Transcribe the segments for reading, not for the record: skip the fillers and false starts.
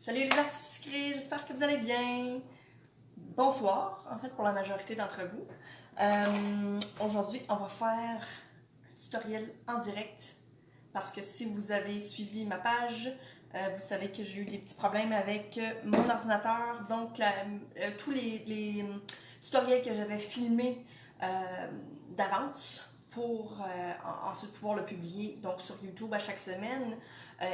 Salut les artistes sucrés, j'espère que vous allez bien. Bonsoir, en fait, pour la majorité d'entre vous. Aujourd'hui, on va faire un tutoriel en direct parce que si vous avez suivi ma page, vous savez que j'ai eu des petits problèmes avec mon ordinateur. Donc, tous les tutoriels que j'avais filmés d'avance pour ensuite pouvoir le publier donc sur YouTube à chaque semaine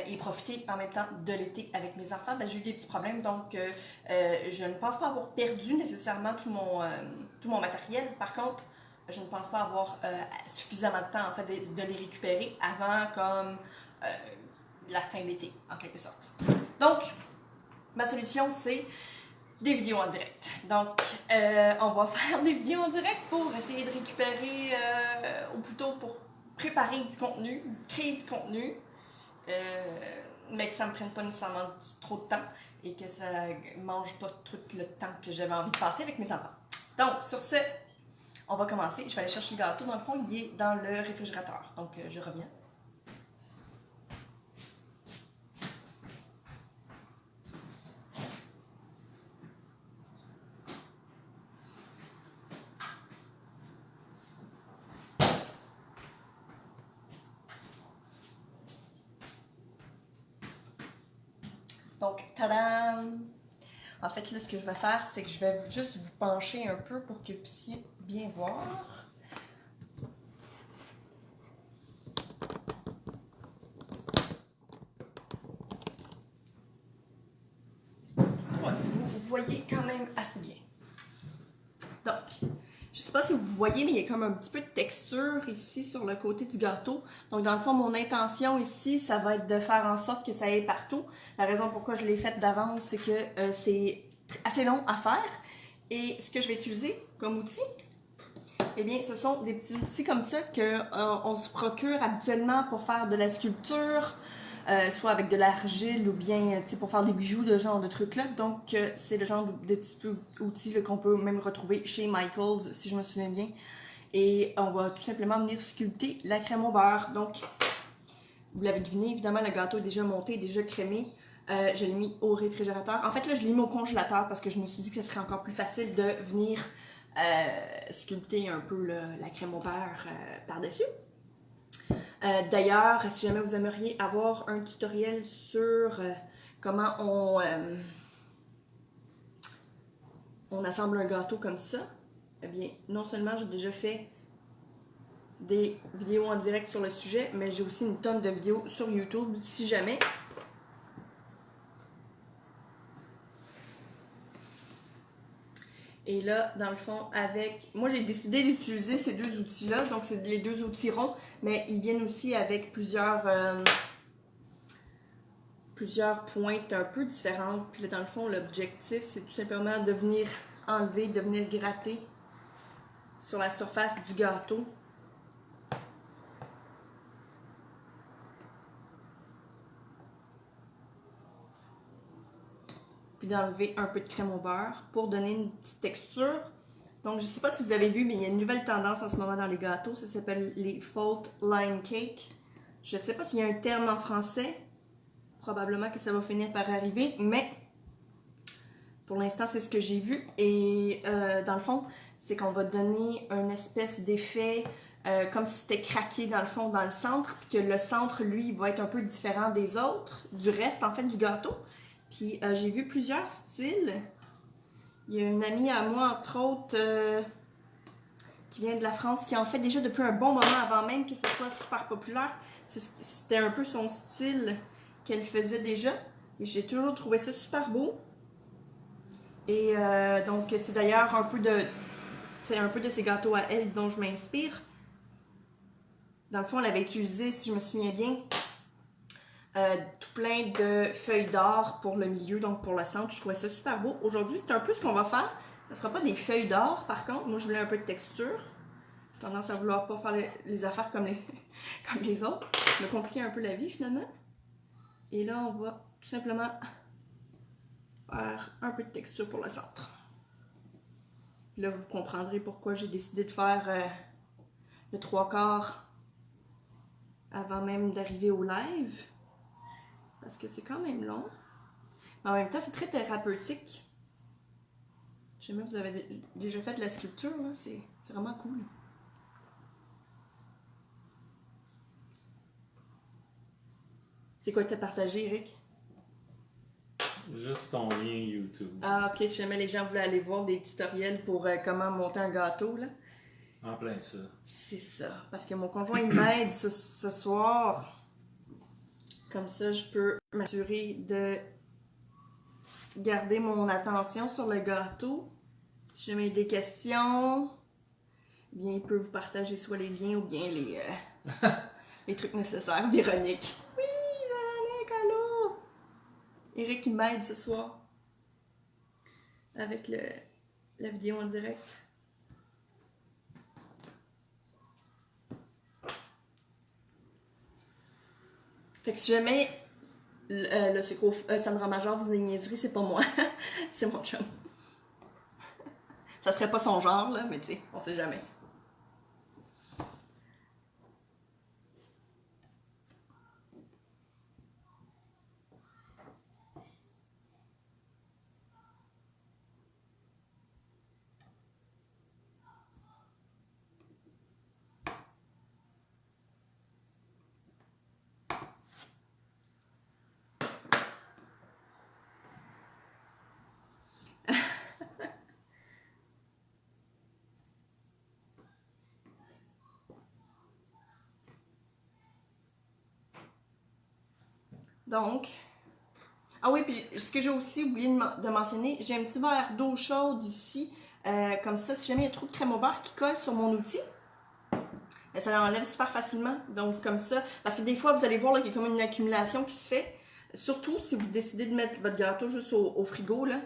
et profiter en même temps de l'été avec mes enfants, j'ai eu des petits problèmes. Donc, je ne pense pas avoir perdu nécessairement tout mon matériel. Par contre, je ne pense pas avoir suffisamment de temps en fait de les récupérer avant comme la fin de l'été, en quelque sorte. Donc, ma solution, c'est des vidéos en direct. Donc, on va faire des vidéos en direct pour essayer de récupérer, ou plutôt pour préparer du contenu, créer du contenu, mais que ça ne me prenne pas nécessairement trop de temps et que ça mange pas tout le temps que j'avais envie de passer avec mes enfants. Donc, sur ce, on va commencer. Je vais aller chercher le gâteau. Dans le fond, il est dans le réfrigérateur. Donc, je reviens. Donc, tadam! En fait, là, ce que je vais faire, c'est que je vais juste vous pencher un peu pour que vous puissiez bien voir. Ouais, vous voyez quand même assez bien. Donc, je ne sais pas si vous voyez, mais il y a comme un petit peu de texture ici sur le côté du gâteau. Donc, dans le fond, mon intention ici, ça va être de faire en sorte que ça aille partout. La raison pourquoi je l'ai faite d'avance, c'est que c'est assez long à faire. Et ce que je vais utiliser comme outil, eh bien, ce sont des petits outils comme ça qu'on se procure habituellement pour faire de la sculpture, soit avec de l'argile ou bien pour faire des bijoux, de genre de trucs-là. Donc, c'est le genre de petits outils qu'on peut même retrouver chez Michaels, si je me souviens bien. Et on va tout simplement venir sculpter la crème au beurre. Donc, vous l'avez deviné, évidemment, le gâteau est déjà monté, déjà crémé. Je l'ai mis au réfrigérateur. En fait, là, je l'ai mis au congélateur parce que je me suis dit que ce serait encore plus facile de venir sculpter un peu la crème au beurre par-dessus. D'ailleurs, si jamais vous aimeriez avoir un tutoriel sur comment on assemble un gâteau comme ça, eh bien, non seulement j'ai déjà fait des vidéos en direct sur le sujet, mais j'ai aussi une tonne de vidéos sur YouTube si jamais. Et là, dans le fond, moi, j'ai décidé d'utiliser ces deux outils-là. Donc, c'est les deux outils ronds, mais ils viennent aussi avec plusieurs pointes un peu différentes. Puis là, dans le fond, l'objectif, c'est tout simplement de venir enlever, de venir gratter sur la surface du gâteau. Puis d'enlever un peu de crème au beurre pour donner une petite texture. Donc, je ne sais pas si vous avez vu, mais il y a une nouvelle tendance en ce moment dans les gâteaux. Ça s'appelle les Fault Line Cake. Je ne sais pas s'il y a un terme en français. Probablement que ça va finir par arriver, mais pour l'instant, c'est ce que j'ai vu. Et dans le fond, c'est qu'on va donner une espèce d'effet comme si c'était craqué dans le fond, dans le centre, puis que le centre, lui, va être un peu différent des autres, du reste, en fait, du gâteau. Puis j'ai vu plusieurs styles. Il y a une amie à moi, entre autres, qui vient de la France, qui en fait déjà depuis un bon moment avant même que ce soit super populaire. C'était un peu son style qu'elle faisait déjà. Et j'ai toujours trouvé ça super beau. Et donc, c'est d'ailleurs un peu de ces gâteaux à elle dont je m'inspire. Dans le fond, elle avait utilisé, si je me souviens bien, tout plein de feuilles d'or pour le milieu, donc pour le centre. Je trouvais ça super beau. Aujourd'hui, c'est un peu ce qu'on va faire. Ce ne sera pas des feuilles d'or, par contre. Moi, je voulais un peu de texture. J'ai tendance à vouloir pas faire les affaires comme les autres. Me compliquer un peu la vie, finalement. Et là, on va tout simplement faire un peu de texture pour le centre. Là, vous comprendrez pourquoi j'ai décidé de faire le 3/4 avant même d'arriver au live. Parce que c'est quand même long. Mais en même temps, c'est très thérapeutique. Je sais même si vous avez déjà fait de la sculpture, là, c'est vraiment cool. C'est quoi que t'as partagé, Eric? Juste ton lien YouTube. Ah, ok, si jamais les gens voulaient aller voir des tutoriels pour comment monter un gâteau, là. En plein ça. C'est ça. Parce que mon conjoint, il m'aide ce soir. Comme ça, je peux m'assurer de garder mon attention sur le gâteau. Si jamais il y a des questions, bien, il peut vous partager soit les liens ou bien les trucs nécessaires. Véronique. Oui, Véronique, allô? Eric, il m'aide ce soir. Avec la vidéo en direct. Fait que si jamais le secours Sandra Major dit des niaiseries, c'est pas moi. C'est mon chum. Ça serait pas son genre, là, mais tu sais, on sait jamais. Donc, ah oui, puis ce que j'ai aussi oublié de mentionner, j'ai un petit verre d'eau chaude ici. Comme ça, si jamais il y a trop de crème au beurre qui colle sur mon outil, ça l'enlève super facilement. Donc, comme ça, parce que des fois, vous allez voir qu'il y a comme une accumulation qui se fait. Surtout si vous décidez de mettre votre gâteau juste au frigo, là.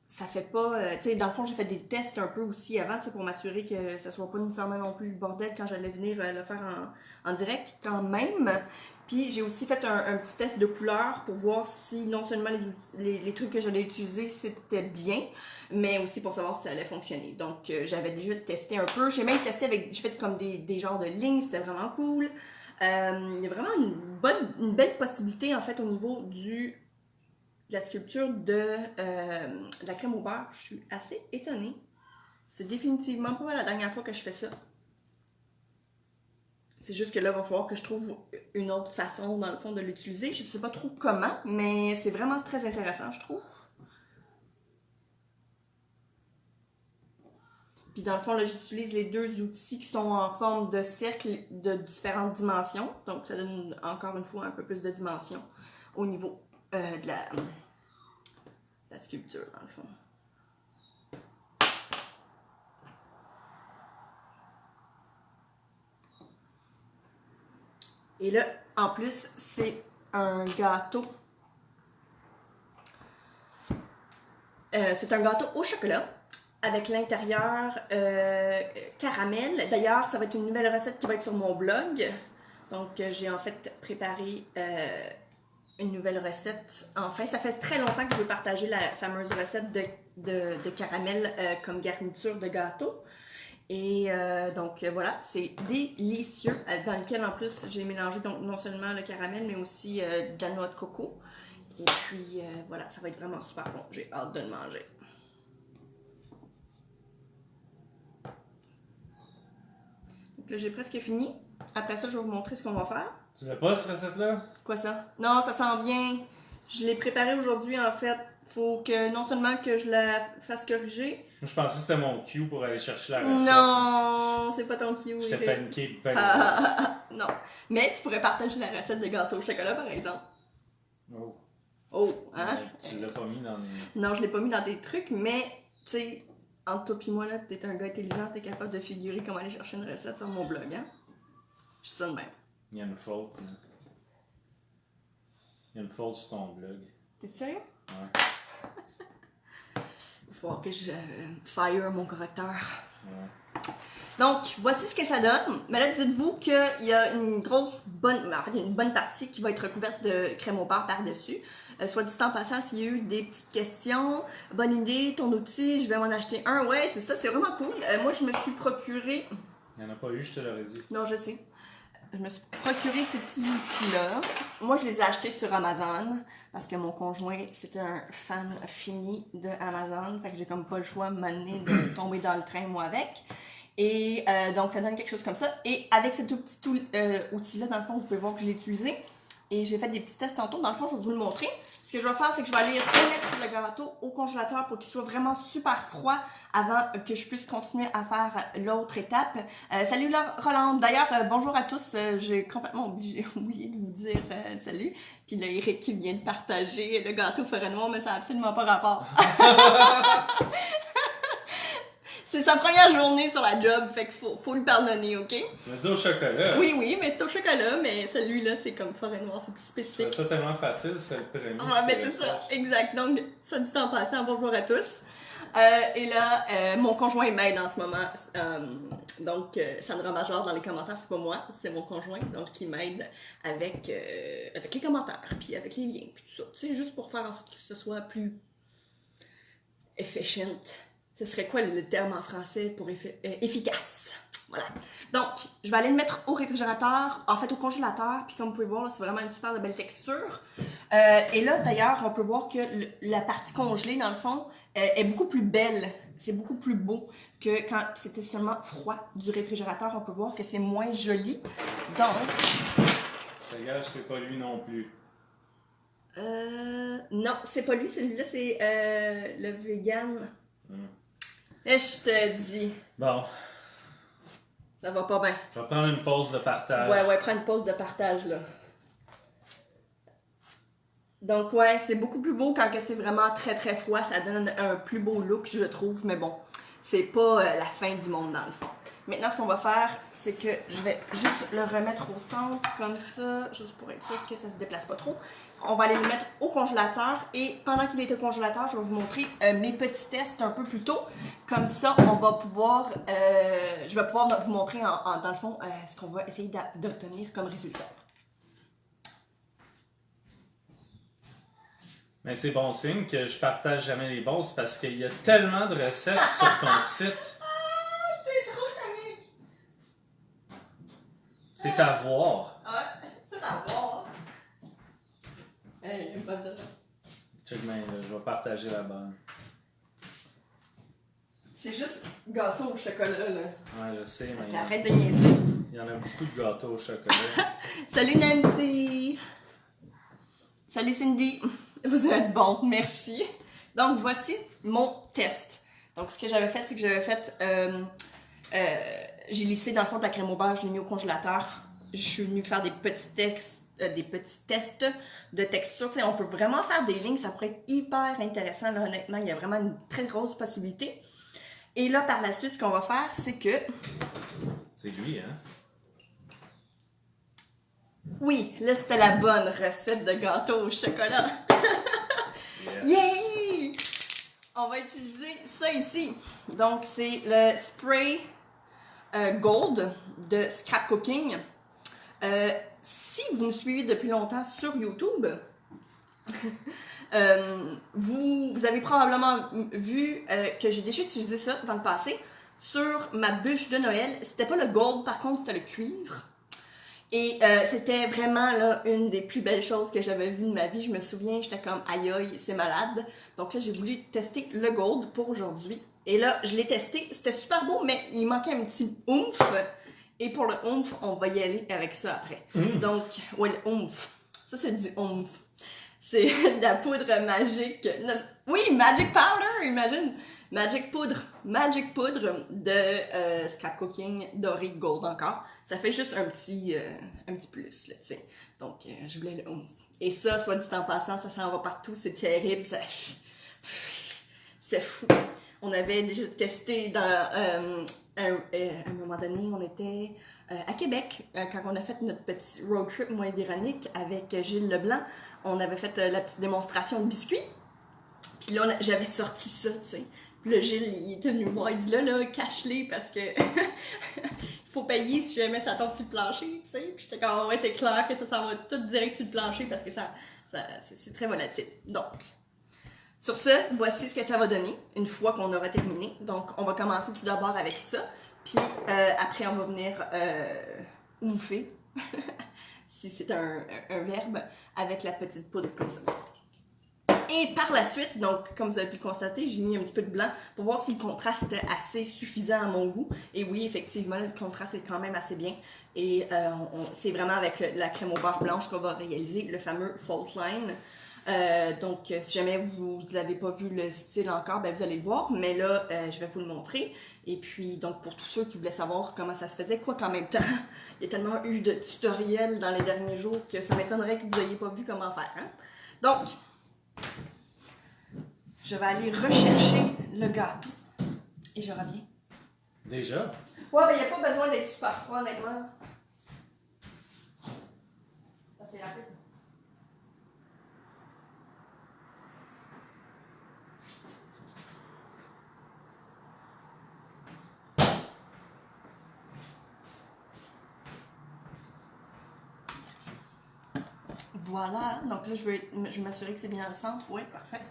Ça fait pas... tu sais, dans le fond, j'ai fait des tests un peu aussi avant, tu sais, pour m'assurer que ça soit pas nécessairement non plus le bordel quand j'allais venir le faire en direct quand même. Puis j'ai aussi fait un petit test de couleur pour voir si non seulement les trucs que j'allais utiliser c'était bien, mais aussi pour savoir si ça allait fonctionner. Donc j'avais déjà testé un peu. J'ai même testé avec, j'ai fait comme des genres de lignes, c'était vraiment cool. Il y a vraiment une belle possibilité en fait au niveau de la sculpture de la crème au beurre. Je suis assez étonnée. C'est définitivement pas la dernière fois que je fais ça. C'est juste que là, il va falloir que je trouve une autre façon, dans le fond, de l'utiliser. Je sais pas trop comment, mais c'est vraiment très intéressant, je trouve. Puis dans le fond, là, j'utilise les deux outils qui sont en forme de cercle de différentes dimensions. Donc, ça donne encore une fois un peu plus de dimension au niveau de la sculpture, dans le fond. Et là, en plus, c'est un gâteau. C'est un gâteau au chocolat avec l'intérieur caramel. D'ailleurs, ça va être une nouvelle recette qui va être sur mon blog. Donc, j'ai en fait préparé une nouvelle recette. Enfin, ça fait très longtemps que je veux partager la fameuse recette de caramel comme garniture de gâteau. Et donc voilà, c'est délicieux, dans lequel en plus j'ai mélangé donc non seulement le caramel mais aussi de la noix de coco. Et puis voilà, ça va être vraiment super bon, j'ai hâte de le manger. Donc là j'ai presque fini, après ça je vais vous montrer ce qu'on va faire. Tu l'as pas cette recette-là? Quoi ça? Non, ça s'en vient, je l'ai préparé aujourd'hui en fait. Faut que non seulement que je la fasse corriger. Moi, je pensais que c'était mon cue pour aller chercher la recette. Non, c'est pas ton cue. J'étais paniqué. Non, mais tu pourrais partager la recette de gâteau au chocolat par exemple. Oh. Oh, hein? Mais tu l'as pas mis dans les... Non, je l'ai pas mis dans tes trucs, mais tu sais, entre toi et moi, là, t'es un gars intelligent, t'es capable de figurer comment aller chercher une recette sur mon blog, hein? Je dis ça de même. Il y a une faute, là. Il y a une faute sur ton blog. T'es sérieux? Ouais. Il va falloir que je fire mon correcteur. Ouais. Donc, voici ce que ça donne. Mais là, dites-vous qu'il y a une bonne partie qui va être recouverte de crème au beurre par-dessus. Soit dit en passant, s'il y a eu des petites questions, bonne idée, ton outil, je vais m'en acheter un. Ouais, c'est ça, c'est vraiment cool. Moi, je me suis procuré... Il n'y en a pas eu, je te l'aurais dit. Non, je sais. je me suis procuré ces petits outils-là. Moi, je les ai achetés sur Amazon parce que mon conjoint, c'est un fan fini de Amazon. Fait que j'ai comme pas le choix, maintenant, de tomber dans le train, moi, avec. Et donc, ça donne quelque chose comme ça. Et avec ce tout petit outil-là, dans le fond, vous pouvez voir que je l'ai utilisé. Et j'ai fait des petits tests tantôt. Dans le fond, je vais vous le montrer. Ce que je vais faire, c'est que je vais aller remettre le gâteau au congélateur pour qu'il soit vraiment super froid avant que je puisse continuer à faire l'autre étape. Salut Roland. D'ailleurs, bonjour à tous. J'ai complètement oublié de vous dire salut. Puis là, Eric qui vient de partager le gâteau forêt noire, mais ça n'a absolument pas rapport. C'est sa première journée sur la job, fait qu'il faut lui pardonner, ok? Tu m'as dit au chocolat. Oui, mais c'est au chocolat, mais celui-là, c'est comme forêt noire, c'est plus spécifique. C'est ça tellement facile, c'est le premier. Ah, mais c'est ça, exact. Donc, ça dit en passant, bonjour à tous. Et là, mon conjoint m'aide en ce moment. Donc, Sandra Major dans les commentaires, c'est pas moi, c'est mon conjoint. Donc, qui m'aide avec les commentaires, puis avec les liens, puis tout ça. Tu sais, juste pour faire en sorte que ce soit plus efficient. Ce serait quoi le terme en français pour efficace? Voilà. Donc, je vais aller le mettre au réfrigérateur, en fait au congélateur, puis comme vous pouvez voir, c'est vraiment une super belle texture. Et là, d'ailleurs, on peut voir que la partie congelée, dans le fond, est beaucoup plus belle. C'est beaucoup plus beau que quand c'était seulement froid du réfrigérateur. On peut voir que c'est moins joli. Donc... Regarde, c'est pas lui non plus. Non, c'est pas lui. Celui-là, c'est le vegan. Et je te dis. Bon. Ça va pas bien. Je vais prendre une pause de partage. Ouais, prends une pause de partage, là. Donc, ouais, c'est beaucoup plus beau quand c'est vraiment très, très froid. Ça donne un plus beau look, je trouve. Mais bon, c'est pas la fin du monde, dans le fond. Maintenant, ce qu'on va faire, c'est que je vais juste le remettre au centre, comme ça, juste pour être sûr que ça se déplace pas trop. On va aller le mettre au congélateur et pendant qu'il est au congélateur, je vais vous montrer mes petits tests un peu plus tôt. Comme ça, on va pouvoir, je vais pouvoir vous montrer dans le fond ce qu'on va essayer d'obtenir comme résultat. Mais c'est bon signe que je partage jamais les bosses parce qu'il y a tellement de recettes sur ton site. T'es trop comique! C'est à voir. Ouais, c'est à voir. Hey, pas dire. Check bien, là, je vais partager la bonne. C'est juste gâteau au chocolat, là. Ouais, je sais, mais Arrête de niaiser. il y en a beaucoup de gâteaux au chocolat. Salut Nancy! Salut Cindy! Vous êtes bon, merci. Donc, voici mon test. Donc, ce que j'avais fait, c'est que j'avais fait... j'ai lissé dans le fond de la crème au beurre, je l'ai mis au congélateur. Je suis venue faire des petits tests de texture. Tu sais, on peut vraiment faire des lignes, ça pourrait être hyper intéressant. Là, honnêtement, il y a vraiment une très grosse possibilité. Et là, par la suite, ce qu'on va faire, c'est que... C'est lui, hein? Oui, là, c'était la bonne recette de gâteau au chocolat. Yes. Yay! On va utiliser ça ici. Donc, c'est le spray Gold de Scrap Cooking. Si vous me suivez depuis longtemps sur YouTube, vous avez probablement vu que j'ai déjà utilisé ça dans le passé sur ma bûche de Noël. C'était pas le gold, par contre, c'était le cuivre. Et c'était vraiment là une des plus belles choses que j'avais vues de ma vie. Je me souviens, j'étais comme aïe aïe, c'est malade. Donc là, j'ai voulu tester le gold pour aujourd'hui. Et là, je l'ai testé. C'était super beau, mais il manquait un petit oomph. Et pour le oomph, on va y aller avec ça après. Donc, ouais, le oomph. Ça, c'est du oomph. C'est de la poudre magique. Oui, Magic Powder, imagine. Magic poudre de Scrap Cooking doré gold encore. Ça fait juste un petit plus, là, tu sais. Donc, je voulais le oomph. Et ça, soit dit en passant, ça s'en va partout, c'est terrible, ça... c'est fou. On avait déjà testé dans... à un moment donné, on était à Québec, quand on a fait notre petit road trip, moi et Véronique, avec Gilles Leblanc. On avait fait la petite démonstration de biscuits. Puis là, j'avais sorti ça, tu sais. Puis là, Gilles, il était venu me voir, il dit là, cache-les parce que il faut payer si jamais ça tombe sur le plancher, tu sais. Puis j'étais comme, ouais, c'est clair que ça s'en va tout direct sur le plancher parce que c'est très volatile. Donc, sur ce, voici ce que ça va donner une fois qu'on aura terminé. Donc, on va commencer tout d'abord avec ça. Puis après, on va venir oomfer si c'est un verbe, avec la petite poudre comme ça. Et par la suite, donc, comme vous avez pu le constater, j'ai mis un petit peu de blanc pour voir si le contraste était assez suffisant à mon goût. Et oui, effectivement, le contraste est quand même assez bien. Et c'est vraiment avec la crème au beurre blanche qu'on va réaliser le fameux Fault Line. Donc, si jamais vous n'avez pas vu le style encore, ben, vous allez le voir. Mais là, je vais vous le montrer. Et puis, donc, pour tous ceux qui voulaient savoir comment ça se faisait, quoi qu'en même temps, il y a tellement eu de tutoriels dans les derniers jours que ça m'étonnerait que vous n'ayez pas vu comment faire. Hein? Donc, je vais aller rechercher le gâteau et je reviens. Déjà? Ouais, mais il n'y a pas besoin d'être super froid, honnêtement. C'est rapide. Voilà, donc là, je vais m'assurer que c'est bien au centre. Oui, parfait.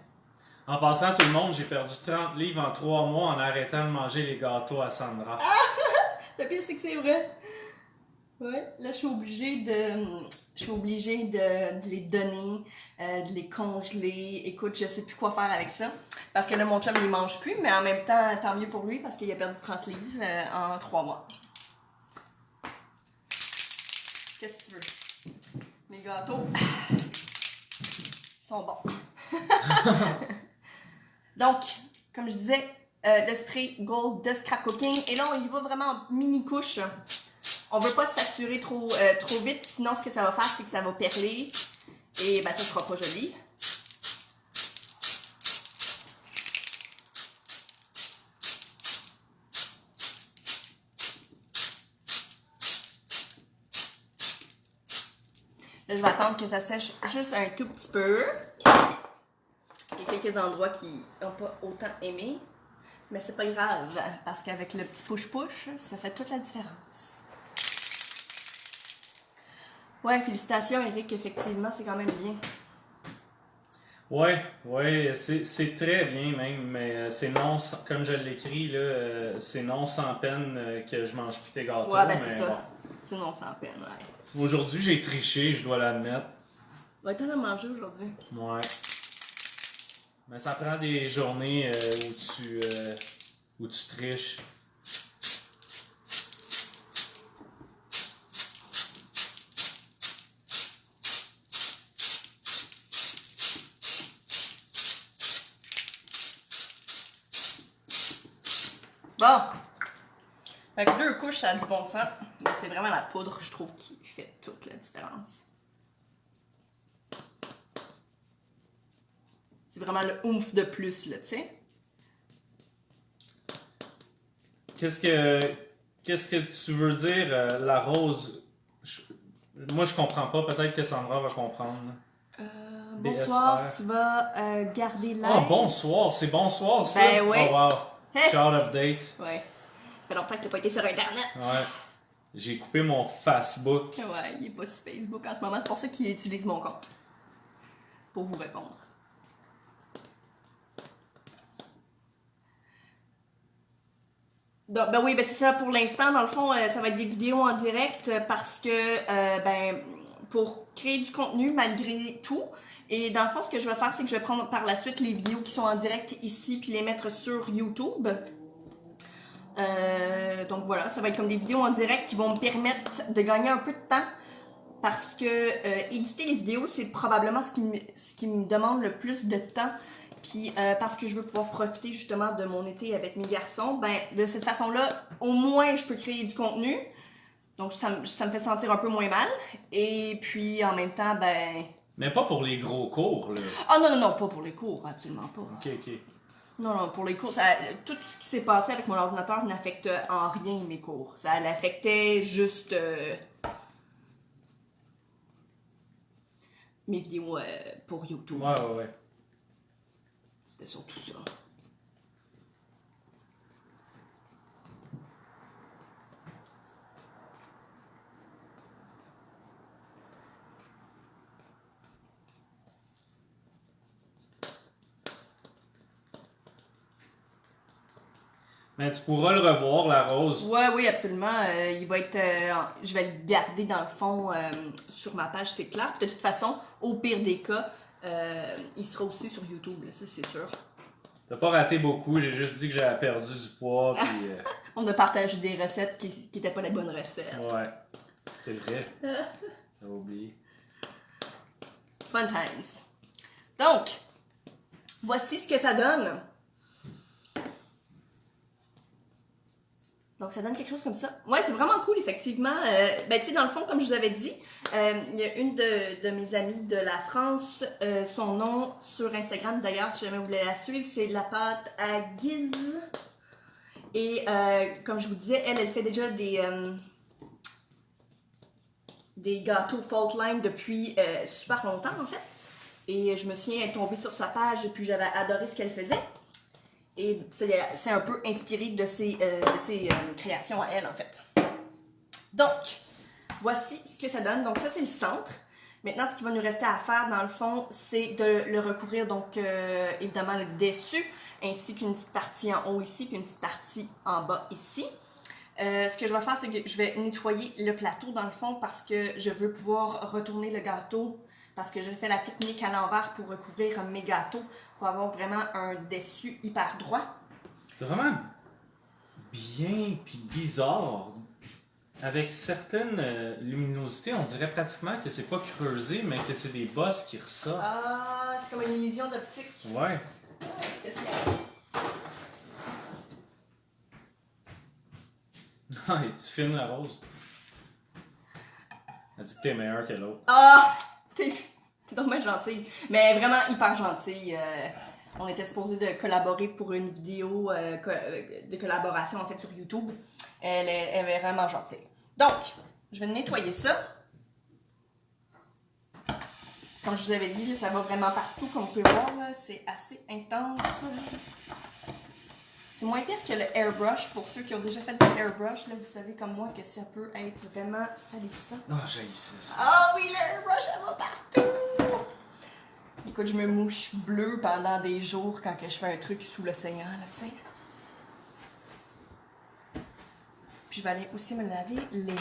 En passant, tout le monde, j'ai perdu 30 livres en 3 mois en arrêtant de manger les gâteaux à Sandra. Le pire, c'est que c'est vrai. Ouais, là, je suis obligée de les donner, de les congeler. Écoute, je sais plus quoi faire avec ça. Parce que là, mon chum, il mange plus, mais en même temps, tant mieux pour lui parce qu'il a perdu 30 livres en 3 mois. Qu'est-ce que tu veux? Mes gâteaux sont bons. Donc, comme je disais, le spray Gold de Scrap Cooking. Et là, on y va vraiment en mini couche. On veut pas saturer trop vite, sinon ce que ça va faire, c'est que ça va perler. Et ben, ça sera pas joli. Là, je vais attendre que ça sèche juste un tout petit peu. Il y a quelques endroits qui n'ont pas autant aimé. Mais c'est pas grave, parce qu'avec le petit push-push, ça fait toute la différence. Ouais, félicitations Eric, effectivement, c'est quand même bien. Ouais, c'est très bien même, mais c'est non, comme je l'écris, là, c'est non sans peine que je mange plus tes gâteaux. Ouais, ben c'est ça. Bon. C'est non sans peine, ouais. Aujourd'hui, j'ai triché, je dois l'admettre. Ouais, t'en as mangé aujourd'hui. Ouais. Mais ça prend des journées où tu triches. Bon! Fait que 2 couches, ça a du bon sens. Mais c'est vraiment la poudre, je trouve, qui fait toute la différence. C'est vraiment le oomph de plus, là, tu sais. Qu'est-ce que tu veux dire, la rose? Moi, je comprends pas. Peut-être que Sandra va comprendre. Bonsoir, BSR. tu vas garder l'air. Oh, bonsoir. C'est bonsoir, ça? Ben ouais. Oh, wow. Je suis out of date. Ouais. Ça fait longtemps que t'as pas été sur Internet. Ouais. J'ai coupé mon Facebook. Ouais, il est pas sur Facebook en ce moment. C'est pour ça qu'il utilise mon compte. Pour vous répondre. Donc, ben oui, ben c'est ça pour l'instant. Dans le fond, ça va être des vidéos en direct parce que, ben, pour créer du contenu malgré tout. Et dans le fond, ce que je vais faire, c'est que je vais prendre par la suite les vidéos qui sont en direct ici puis les mettre sur YouTube. Donc voilà, ça va être comme des vidéos en direct qui vont me permettre de gagner un peu de temps parce que éditer les vidéos, c'est probablement ce qui me demande le plus de temps. Puis parce que je veux pouvoir profiter justement de mon été avec mes garçons, ben de cette façon-là, au moins je peux créer du contenu. Donc ça me fait sentir un peu moins mal. Et puis en même temps, ben... Mais pas pour les gros cours, là. Ah non, pas pour les cours, absolument pas. Ok. Non, pour les cours, tout ce qui s'est passé avec mon ordinateur n'affecte en rien mes cours. Ça l'affectait juste mes vidéos pour YouTube. Ouais. C'était surtout ça. Mais tu pourras le revoir, la rose. Ouais, oui, absolument. Il va être. Je vais le garder dans le fond sur ma page, c'est clair. De toute façon, au pire des cas, il sera aussi sur YouTube, là, ça c'est sûr. T'as pas raté beaucoup, j'ai juste dit que j'avais perdu du poids, puis... On a partagé des recettes qui n'étaient pas les bonnes recettes. Ouais, c'est vrai. J'ai oublié. Fun times. Donc, voici ce que ça donne. Donc, ça donne quelque chose comme ça. Ouais, c'est vraiment cool, effectivement. Ben, tu sais, dans le fond, comme je vous avais dit, il y a une de mes amies de la France. Son nom sur Instagram, d'ailleurs, si jamais vous voulez la suivre, c'est La Pâte à Guise. Et comme je vous disais, elle fait déjà des gâteaux Faultline depuis super longtemps, en fait. Et je me suis tombée sur sa page et puis j'avais adoré ce qu'elle faisait. Et c'est un peu inspiré de ses créations à elle, en fait. Donc, voici ce que ça donne. Donc, ça, c'est le centre. Maintenant, ce qu'il va nous rester à faire, dans le fond, c'est de le recouvrir, donc, évidemment, le dessus, ainsi qu'une petite partie en haut ici, puis une petite partie en bas ici. Ce que je vais faire, c'est que je vais nettoyer le plateau, dans le fond, parce que je veux pouvoir retourner le gâteau, parce que je fais la technique à l'envers pour recouvrir mes gâteaux, pour avoir vraiment un dessus hyper droit. C'est vraiment bien puis bizarre. Avec certaines luminosités, on dirait pratiquement que c'est pas creusé, mais que c'est des bosses qui ressortent. Ah, c'est comme une illusion d'optique. Ouais. Ah, c'est spécial. Ah, et tu filmes la rose. Elle dit que t'es meilleur que l'autre. Ah! T'es donc bien gentille. Mais vraiment hyper gentille. On était supposé de collaborer pour une vidéo de collaboration en fait sur YouTube. Elle est vraiment gentille. Donc, je vais nettoyer ça. Comme je vous avais dit, là, ça va vraiment partout, comme vous pouvez voir. C'est assez intense. C'est moins pire que le airbrush. Pour ceux qui ont déjà fait de airbrush, là, vous savez comme moi que ça peut être vraiment salissant. Ah, j'ai ça. Ah oui, le airbrush, elle va partout! Écoute, je me mouche bleue pendant des jours quand que je fais un truc sous l'océan, là, tu sais. Puis je vais aller aussi me laver les mains.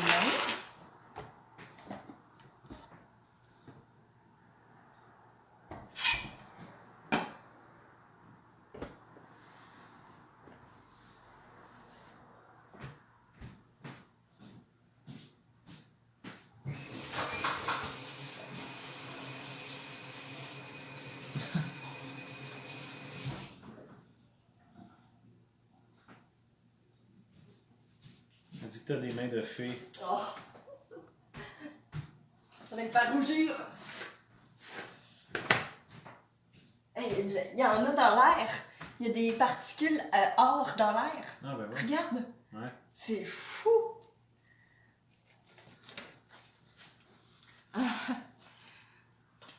Elle dit que t'as des mains de fée. Oh! Ça va me faire rougir! Hey, il y en a dans l'air! Il y a des particules or dans l'air! Ah, ben ouais. Regarde! Ouais. C'est fou! Ah.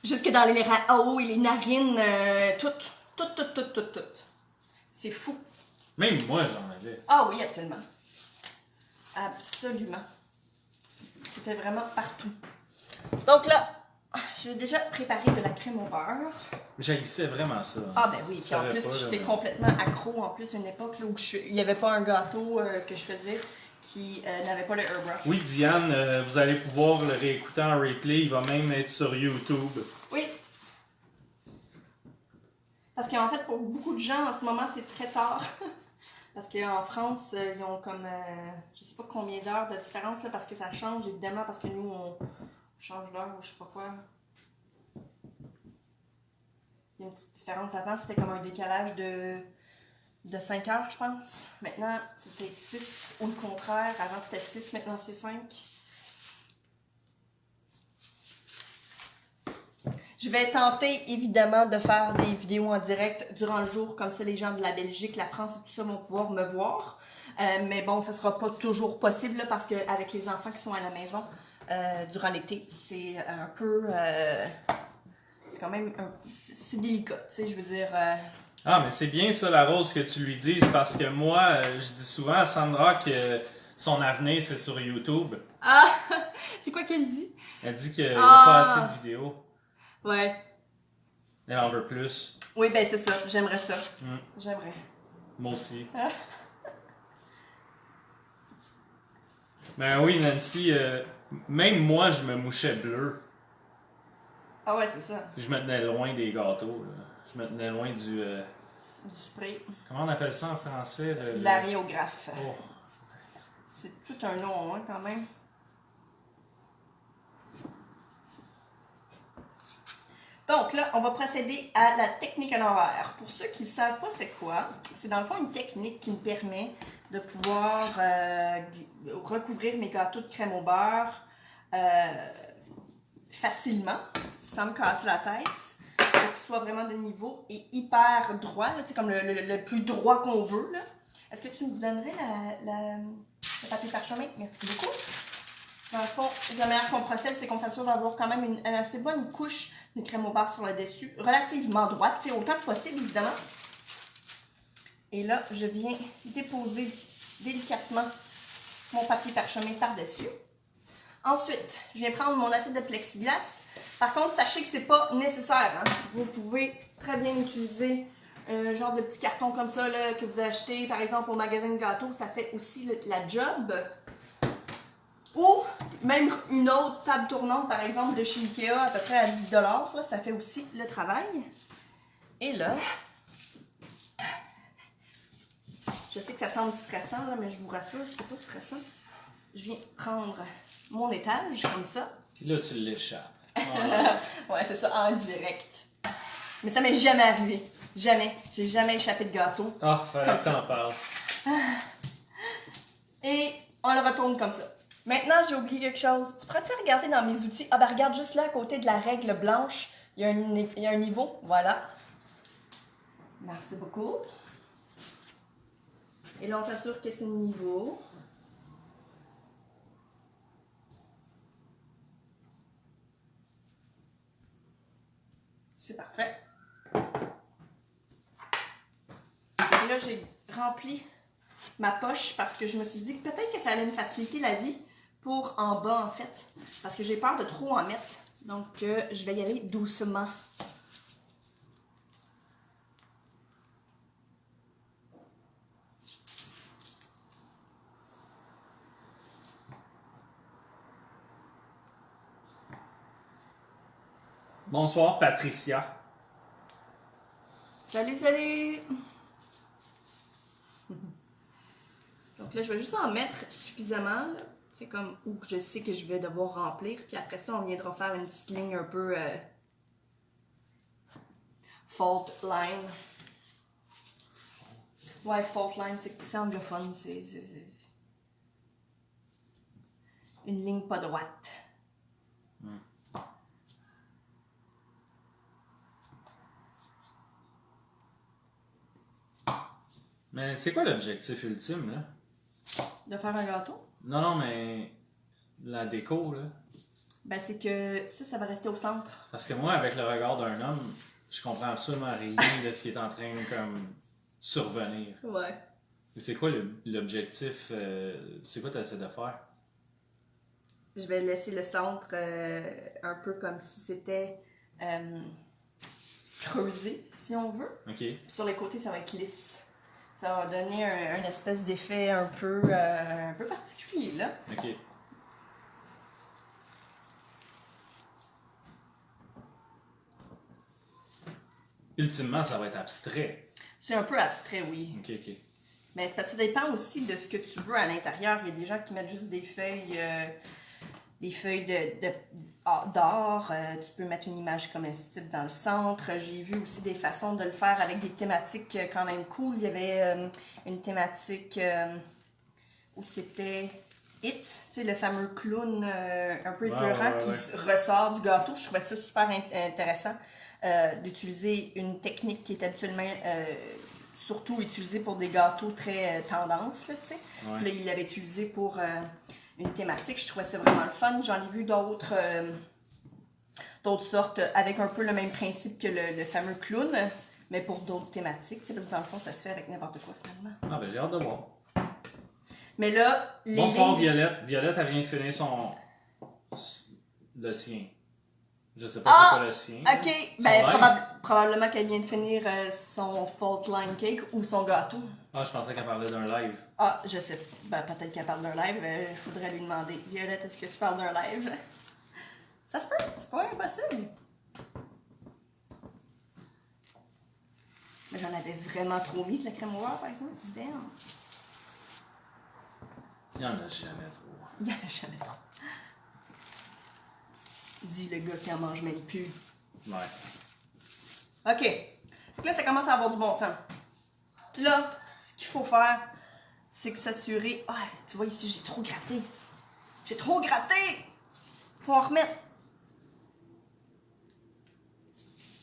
Jusque dans les haut et les narines, tout. C'est fou. Même moi, j'en avais. Ah oui, absolument. Absolument. C'était vraiment partout. Donc là, j'ai déjà préparé de la crème au beurre. J'haïssais vraiment ça. Ah ben oui, puis Je en savais plus, pas, là, j'étais mais- complètement accro en plus à une époque là, où il n'y avait pas un gâteau que je faisais qui n'avait pas le airbrush. Oui, Diane, vous allez pouvoir le réécouter en replay. Il va même être sur YouTube. Oui. Parce qu'en fait, pour beaucoup de gens, en ce moment, c'est très tard. Parce qu'en France, ils ont comme, je sais pas combien d'heures de différence, là, parce que ça change, évidemment, parce que nous, on change d'heure ou je sais pas quoi. Il y a une petite différence. Avant, c'était comme un décalage de 5 heures, je pense. Maintenant, c'est peut-être 6, ou le contraire. Avant, c'était 6, maintenant, c'est 5. Je vais tenter, évidemment, de faire des vidéos en direct durant le jour. Comme ça, les gens de la Belgique, la France et tout ça vont pouvoir me voir. Mais bon, ça sera pas toujours possible là, parce qu'avec les enfants qui sont à la maison durant l'été, c'est un peu... c'est quand même... c'est délicat, tu sais, je veux dire... Ah, mais c'est bien ça, la rose, que tu lui dises, parce que moi, je dis souvent à Sandra que son avenir, c'est sur YouTube. Ah! C'est quoi qu'elle dit? Elle dit qu'il n'y a pas assez de vidéos. Ouais. Elle en veut plus. Oui, ben c'est ça. J'aimerais ça. Mm. J'aimerais. Moi aussi. Ben oui, Nancy, même moi, je me mouchais bleu. Ah ouais, c'est ça. Je me tenais loin des gâteaux. Là. Je me tenais loin du... Du spray. Comment on appelle ça en français? L'aréographe. Oh. C'est tout un nom, hein, quand même. Donc là, on va procéder à la technique à l'envers. Pour ceux qui ne savent pas c'est quoi, c'est dans le fond une technique qui me permet de pouvoir recouvrir mes gâteaux de crème au beurre facilement, sans me casser la tête, pour qu'ils soient vraiment de niveau et hyper droit, comme le plus droit qu'on veut. Est-ce que tu me donnerais le papier parchemin? Merci beaucoup. Dans le fond, la manière qu'on procède, c'est qu'on s'assure d'avoir quand même une assez bonne couche de crème au beurre sur le dessus, relativement droite, autant que possible, évidemment. Et là, je viens déposer délicatement mon papier parchemin par-dessus. Ensuite, je viens prendre mon assiette de plexiglas. Par contre, sachez que c'est pas nécessaire. Hein. Vous pouvez très bien utiliser un genre de petit carton comme ça là, que vous achetez, par exemple, au magasin de gâteaux. Ça fait aussi la job. Ou même une autre table tournante, par exemple, de chez Ikea, à peu près à 10 $, là, ça fait aussi le travail. Et là, je sais que ça semble stressant, là, mais je vous rassure, c'est pas stressant. Je viens prendre mon étage, comme ça. Puis là, tu l'échappes. Ouais, c'est ça, en direct. Mais ça m'est jamais arrivé. Jamais. J'ai jamais échappé de gâteau. Ah, fallait que t'en parles. Et on le retourne comme ça. Maintenant, j'ai oublié quelque chose. Tu pourrais-tu regarder dans mes outils? Ah ben regarde juste là, à côté de la règle blanche. Il y a un niveau. Voilà. Merci beaucoup. Et là, on s'assure que c'est le niveau. C'est parfait. Et là, j'ai rempli ma poche parce que je me suis dit que peut-être que ça allait me faciliter la vie pour en bas, en fait. Parce que j'ai peur de trop en mettre. Donc, je vais y aller doucement. Bonsoir, Patricia. Salut, salut! Donc là, je vais juste en mettre suffisamment. C'est comme où je sais que je vais devoir remplir. Puis après ça, on viendra faire une petite ligne un peu fault line. Ouais, fault line, c'est anglophone. C'est une ligne pas droite. Mais c'est quoi l'objectif ultime, là? De faire un gâteau? Non, non, mais la déco, là. Ben, c'est que ça va rester au centre. Parce que moi, avec le regard d'un homme, je comprends absolument rien de ce qui est en train de comme survenir. Ouais. C'est quoi l'objectif? C'est quoi tu essaies de faire? Je vais laisser le centre un peu comme si c'était creusé, si on veut. OK. Sur les côtés, ça va être lisse. Ça va donner un espèce d'effet un peu particulier, là. OK. Ultimement, ça va être abstrait. C'est un peu abstrait, oui. OK, OK. Mais c'est parce que ça dépend aussi de ce que tu veux à l'intérieur. Il y a des gens qui mettent juste des feuilles d'or. Tu peux mettre une image comestible dans le centre. J'ai vu aussi des façons de le faire avec des thématiques quand même cool. Il y avait une thématique où c'était It, tu sais, le fameux clown un peu épeurant qui ressort du gâteau. Je trouvais ça super intéressant d'utiliser une technique qui est habituellement surtout utilisée pour des gâteaux très tendance, là, tu sais. Ouais. Puis là, il l'avait utilisé pour une thématique. Je trouvais ça vraiment le fun. J'en ai vu d'autres sortes avec un peu le même principe que le fameux clown, mais pour d'autres thématiques, tu sais, parce que dans le fond, ça se fait avec n'importe quoi, finalement. Ah ben j'ai hâte de voir. Mais là, Bonsoir, Violette. Violette, elle vient finir le sien. Je sais pas c'est quoi le sien. Ok, ben probablement qu'elle vient de finir son fault line cake ou son gâteau. Ah, je pensais qu'elle parlait d'un live. Ah, je sais. Ben peut-être qu'elle parle d'un live. Il faudrait lui demander. Violette, est-ce que tu parles d'un live? Ça se peut, c'est pas impossible. Mais j'en avais vraiment trop mis de la crème au beurre, par exemple. Damn. Il y en a jamais trop. Il y en a jamais trop. Dit le gars qui en mange même plus. Ouais. OK. Donc là, ça commence à avoir du bon sens. Là, ce qu'il faut faire, c'est que s'assurer... Ah, tu vois ici, j'ai trop gratté. J'ai trop gratté! Faut en remettre.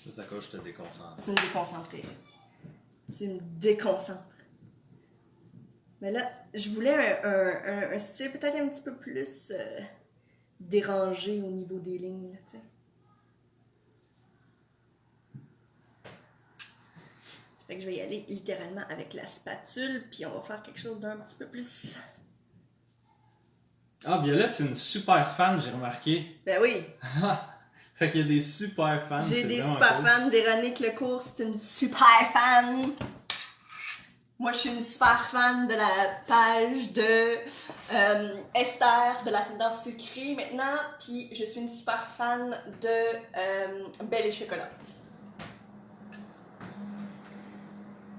C'est à cause je te déconcentre. Tu me déconcentres. Tu me déconcentres. Mais là, je voulais un style peut-être un petit peu plus dérangé au niveau des lignes, là, tu sais. Fait que je vais y aller littéralement avec la spatule, puis on va faire quelque chose d'un petit peu plus... Ah, Violette, c'est une super fan, j'ai remarqué. Ben oui! Fait qu'il y a des super fans. J'ai des vraiment super cool. fans. Véronique Lecourt, c'est une super fan. Moi, je suis une super fan de la page de Esther de l'ascendance sucrée maintenant. Puis je suis une super fan de Belle et Chocolat.